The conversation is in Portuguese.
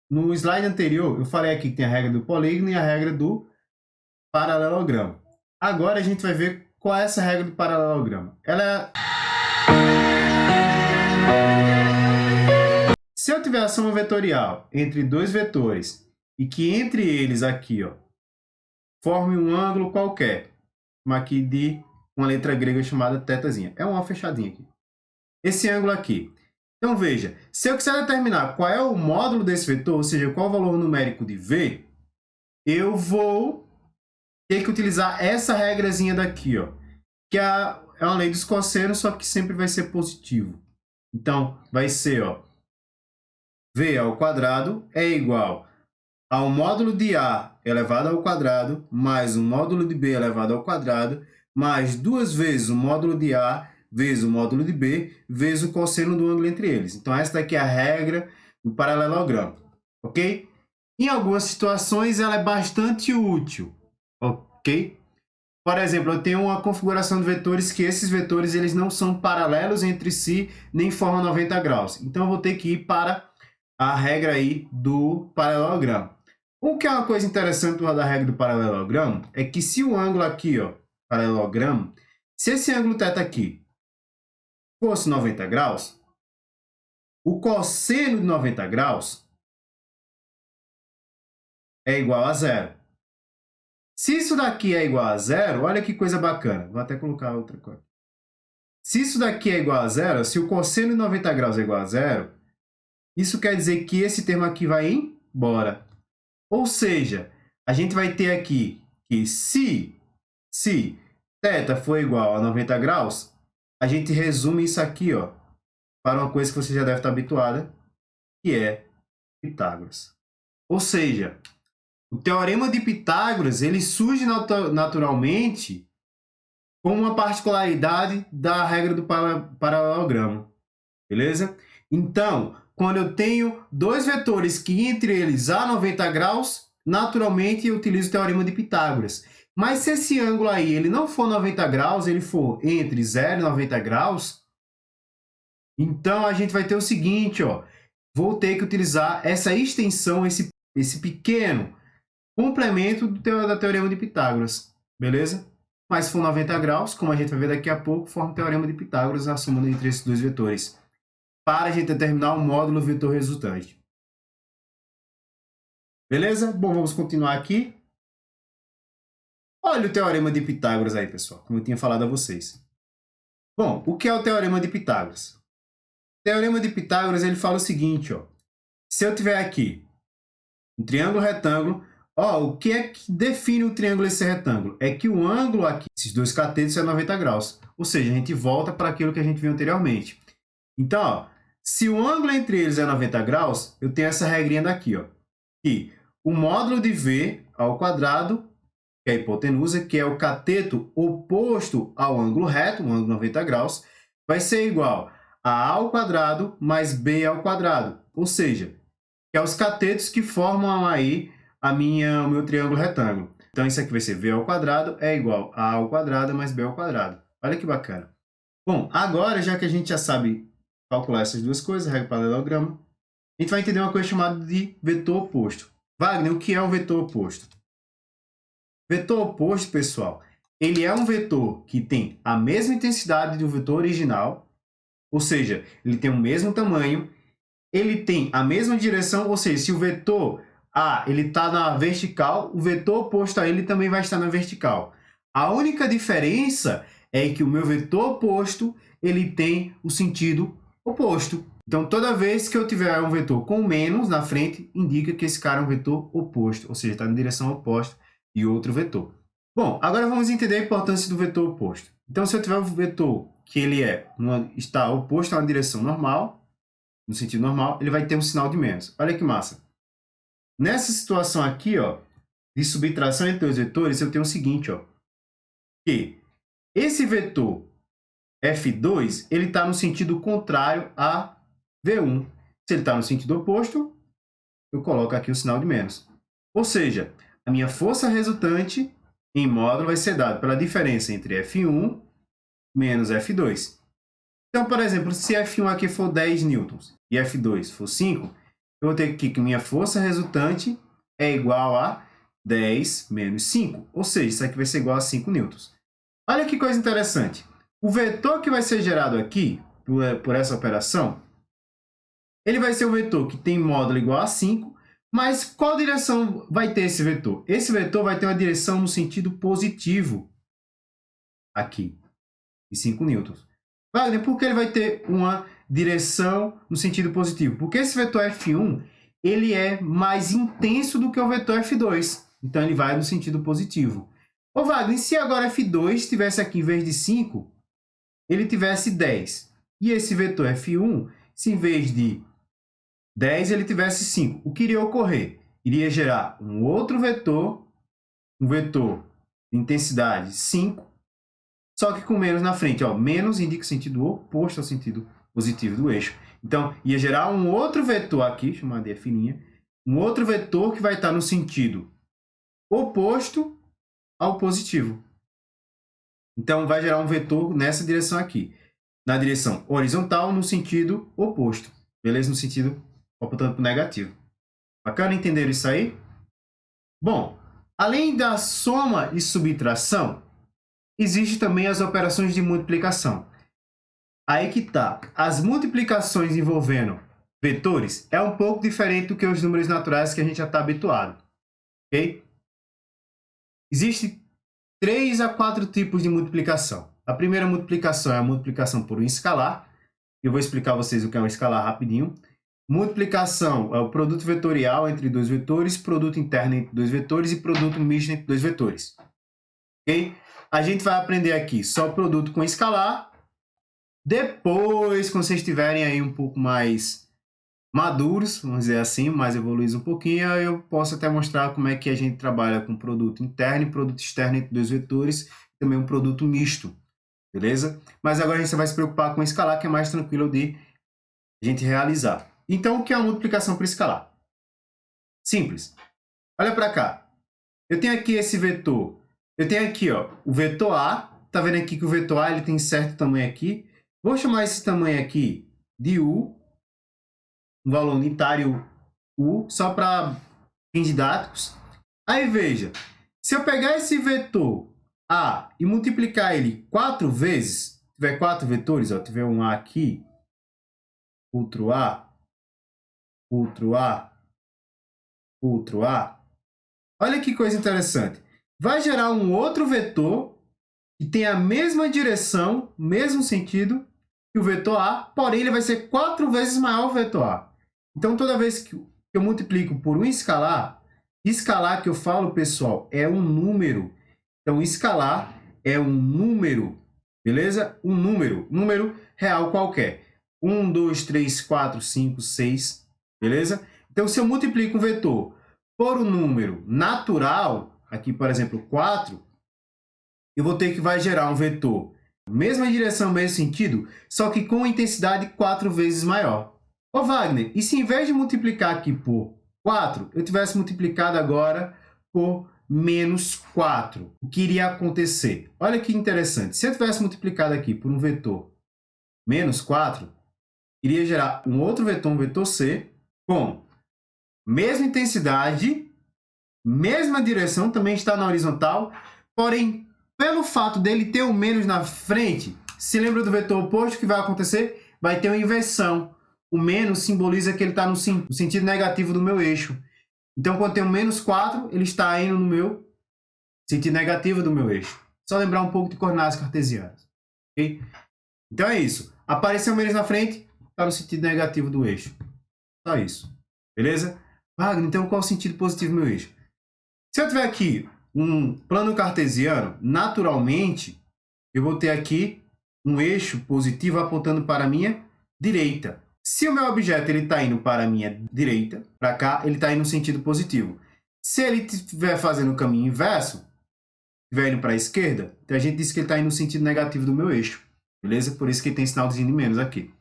No slide anterior, eu falei aqui que tem a regra do polígono e a regra do paralelogramo. Agora a gente vai ver qual é essa regra do paralelogramo. Se eu tiver a soma vetorial entre dois vetores e que entre eles aqui, ó, forme um ângulo qualquer, como aqui de uma letra grega chamada tetazinha. É uma fechadinha aqui. Esse ângulo aqui. Então, veja, se eu quiser determinar qual é o módulo desse vetor, ou seja, qual é o valor numérico de V, eu vou ter que utilizar essa regrazinha daqui, ó, que é uma lei dos cossenos, só que sempre vai ser positivo. Então, vai ser, ó, V ao quadrado é igual ao módulo de A elevado ao quadrado, mais o módulo de B elevado ao quadrado, mais duas vezes o módulo de A, vezes o módulo de B, vezes o cosseno do ângulo entre eles. Então, essa daqui é a regra do paralelogramo, ok? Em algumas situações, ela é bastante útil, ok? Por exemplo, eu tenho uma configuração de vetores que esses vetores eles não são paralelos entre si, nem formam 90 graus. Então, eu vou ter que ir para a regra aí do paralelogramo. O que é uma coisa interessante da regra do paralelogramo é que se o ângulo aqui, ó, paralelogramo, se esse ângulo θ aqui fosse 90 graus, o cosseno de 90 graus é igual a zero. Se isso daqui é igual a zero, olha que coisa bacana. Vou até colocar outra coisa. Se isso daqui é igual a zero, se o cosseno de 90 graus é igual a zero, isso quer dizer que esse termo aqui vai embora. Ou seja, a gente vai ter aqui que se θ for igual a 90 graus, a gente resume isso aqui, ó, para uma coisa que você já deve estar habituada, que é Pitágoras. Ou seja, o teorema de Pitágoras ele surge naturalmente como uma particularidade da regra do paralelogramo. Beleza? Então, quando eu tenho dois vetores que entre eles há 90 graus, naturalmente eu utilizo o teorema de Pitágoras. Mas se esse ângulo aí ele não for 90 graus, ele for entre 0 e 90 graus, então a gente vai ter o seguinte, ó, vou ter que utilizar essa extensão, esse pequeno complemento da teorema de Pitágoras, beleza? Mas se for 90 graus, como a gente vai ver daqui a pouco, forma o teorema de Pitágoras, a soma entre esses dois vetores, para a gente determinar o módulo vetor resultante. Beleza? Bom, vamos continuar aqui. Olha o teorema de Pitágoras aí, pessoal, como eu tinha falado a vocês. Bom, o que é o teorema de Pitágoras? O teorema de Pitágoras ele fala o seguinte, ó. Se eu tiver aqui um triângulo retângulo, ó, o que é que define o triângulo e esse retângulo? É que o ângulo aqui, esses dois catetos, é 90 graus. Ou seja, a gente volta para aquilo que a gente viu anteriormente. Então, ó, se o ângulo entre eles é 90 graus, eu tenho essa regrinha daqui, ó, que o módulo de V ao quadrado, que é a hipotenusa, que é o cateto oposto ao ângulo reto, um ângulo 90 graus, vai ser igual a A ao quadrado mais B ao quadrado. Ou seja, que é os catetos que formam aí o meu triângulo retângulo. Então, isso aqui vai ser V ao quadrado é igual a A ao quadrado mais B ao quadrado. Olha que bacana. Bom, agora, já que a gente já sabe calcular essas duas coisas, regra do paralelogramo, a gente vai entender uma coisa chamada de vetor oposto. Wagner, o que é um vetor oposto? Vetor oposto, pessoal, ele é um vetor que tem a mesma intensidade do vetor original, ou seja, ele tem o mesmo tamanho, ele tem a mesma direção, ou seja, se o vetor A está na vertical, o vetor oposto a ele também vai estar na vertical. A única diferença é que o meu vetor oposto ele tem o sentido oposto. Então, toda vez que eu tiver um vetor com menos na frente, indica que esse cara é um vetor oposto, ou seja, está na direção oposta de outro vetor. Bom, agora vamos entender a importância do vetor oposto. Então, se eu tiver um vetor que ele está oposto a uma direção normal, no sentido normal, ele vai ter um sinal de menos. Olha que massa. Nessa situação aqui, ó, de subtração entre os vetores, eu tenho o seguinte, ó, que esse vetor F2, ele está no sentido contrário a V1. Se ele está no sentido oposto, eu coloco aqui o sinal de menos. Ou seja, a minha força resultante em módulo vai ser dada pela diferença entre F1 menos F2. Então, por exemplo, se F1 aqui for 10 newtons e F2 for 5, eu vou ter aqui que minha força resultante é igual a 10 menos 5. Ou seja, isso aqui vai ser igual a 5 newtons. Olha que coisa interessante. O vetor que vai ser gerado aqui, por essa operação, ele vai ser um vetor que tem módulo igual a 5, mas qual direção vai ter esse vetor? Esse vetor vai ter uma direção no sentido positivo aqui, de 5 newtons. Wagner, por que ele vai ter uma direção no sentido positivo? Porque esse vetor F1 ele é mais intenso do que o vetor F2. Então, ele vai no sentido positivo. Ô, Wagner, se agora F2 tivesse aqui, em vez de 5, ele tivesse 10. E esse vetor F1, se em vez de 10 ele tivesse 5, o que iria ocorrer? Iria gerar um outro vetor, um vetor de intensidade 5, só que com menos na frente. Ó, menos indica o sentido oposto ao sentido positivo do eixo. Então, ia gerar um outro vetor aqui, chamado de F', um outro vetor que vai estar no sentido oposto ao positivo. Então, vai gerar um vetor nessa direção aqui, na direção horizontal, no sentido oposto. Beleza? No sentido apontando para o negativo. Bacana entender isso aí? Bom, além da soma e subtração, existem também as operações de multiplicação. Aí que tá. As multiplicações envolvendo vetores é um pouco diferente do que os números naturais que a gente já está habituado. Ok? Existem 3 a 4 tipos de multiplicação. A primeira multiplicação é a multiplicação por um escalar. Eu vou explicar a vocês o que é um escalar rapidinho. Multiplicação é o produto vetorial entre dois vetores, produto interno entre dois vetores e produto misto entre dois vetores. Ok? A gente vai aprender aqui só o produto com escalar. Depois, quando vocês estiverem aí um pouco mais maduros, vamos dizer assim, mais evoluídos um pouquinho, eu posso até mostrar como é que a gente trabalha com produto interno e produto externo entre dois vetores, e também um produto misto, beleza? Mas agora a gente vai se preocupar com escalar, que é mais tranquilo de a gente realizar. Então, o que é uma multiplicação por escalar? Simples. Olha para cá. Eu tenho aqui esse vetor. Eu tenho aqui, ó, o vetor A. Tá vendo aqui que o vetor A ele tem certo tamanho aqui. Vou chamar esse tamanho aqui de U, um valor unitário U, só para fins didáticos. Aí veja, se eu pegar esse vetor A e multiplicar ele 4 vezes, tiver 4 vetores, ó, tiver um A aqui, outro A, outro A, outro A. Olha que coisa interessante. Vai gerar um outro vetor que tem a mesma direção, mesmo sentido que o vetor A, porém ele vai ser 4 vezes maior que o vetor A. Então, toda vez que eu multiplico por um escalar, escalar que eu falo, pessoal, é um número. Então, escalar é um número, beleza? Um número real qualquer. 1, 2, 3, 4, 5, 6, beleza? Então, se eu multiplico um vetor por um número natural, aqui, por exemplo, 4, eu vou ter que vai gerar um vetor, mesma direção, mesmo sentido, só que com intensidade 4 vezes maior. Ô Wagner, e se em vez de multiplicar aqui por 4, eu tivesse multiplicado agora por menos 4? O que iria acontecer? Olha que interessante. Se eu tivesse multiplicado aqui por um vetor menos 4, iria gerar um outro vetor, um vetor C, com mesma intensidade, mesma direção, também está na horizontal, porém, pelo fato dele ter um menos na frente, se lembra do vetor oposto, o que vai acontecer? Vai ter uma inversão. O menos simboliza que ele está no sentido negativo do meu eixo. Então, quando tem um menos 4, ele está indo no meu sentido negativo do meu eixo. Só lembrar um pouco de coordenadas cartesianas. Okay? Então é isso. Apareceu um menos na frente, está no sentido negativo do eixo. Só isso. Beleza? Wagner, então qual é o sentido positivo do meu eixo? Se eu tiver aqui um plano cartesiano, naturalmente, eu vou ter aqui um eixo positivo apontando para a minha direita. Se o meu objeto está indo para a minha direita, para cá, ele está indo no sentido positivo. Se ele estiver fazendo o caminho inverso, estiver indo para a esquerda, então a gente diz que ele está indo no sentido negativo do meu eixo. Beleza? Por isso que tem sinalzinho de menos aqui.